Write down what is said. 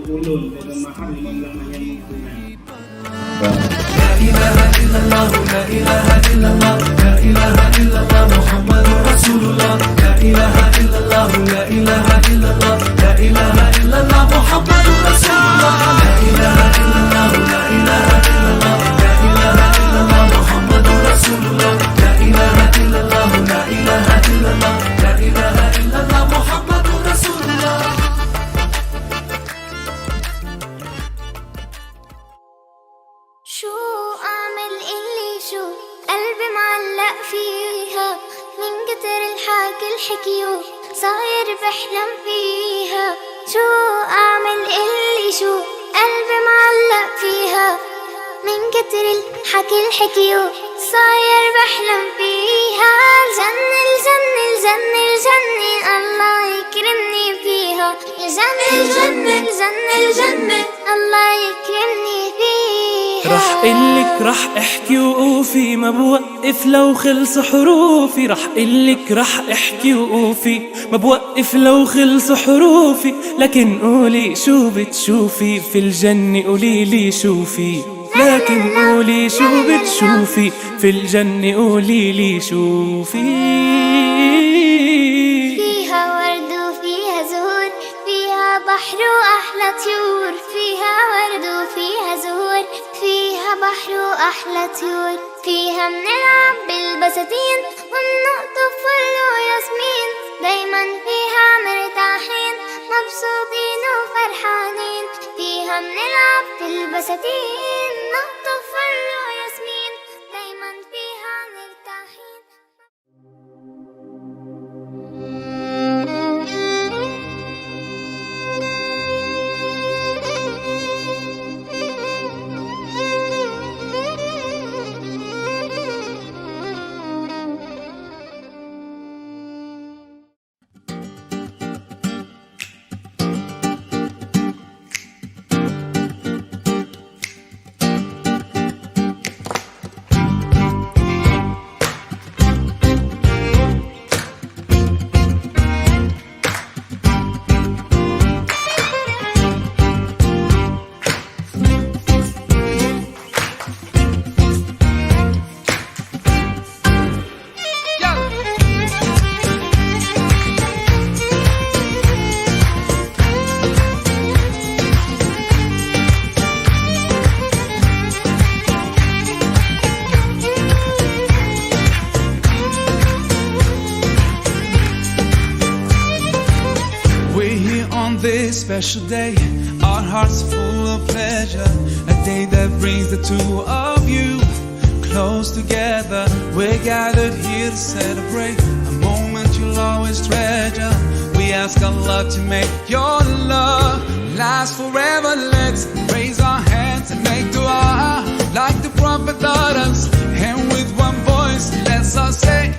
ulun, pero mahal naman lang na yan mungkunan. لا إله إلا الله لا إله إلا الله لا إله إلا الله محمد رسول الله لا إله إلا الله لا إله إلا الله لا إله إلا الله محمد رسول الله لا إله إلا الله لا إله إلا الله لا إله إلا الله محمد رسول الله لا إله إلا الله لا إله إلا الله لا إله إلا الله محمد رسول الله. شو أعمل اللي شو قلبي معلق فيها من كتر الحكي الحكيو صاير بحلم فيها. شو أعمل اللي شو قلبي معلق فيها من كتر الحكي الحكيو صاير بحلم فيها. الجنة الجنة الجنة الجنة الله يكرمني فيها. الجنة الجنة الجنة الجنة الله يكرمني فيها. رح قلك رح احكي وقوفي ما بوقف لو خلص حروفي. رح قلك رح احكي وقوفي ما بوقف لو خلص حروفي. لكن قولي شو بتشوفي في الجنة قوليلي شوفي. لكن قولي شو بتشوفي في الجنة قوليلي شوفي. فيها ورد وفيها زهور فيها بحر وأحلى طيور. فيها ورد وفيها زهور فيها بحر وأحلى طيور. فيها منلعب بالبساتين ومنقطف فل وياسمين. دايما فيها مرتاحين مبسوطين وفرحانين. فيها منلعب بالبساتين نقطف فل وياسمين. دايما فيها مرتاحين. This special day, our hearts full of pleasure. A day that brings the two of you close together. We're gathered here to celebrate a moment you'll always treasure. We ask Allah to make your love last forever. Let's raise our hands and make dua like the Prophet taught us. And with one voice, let's all say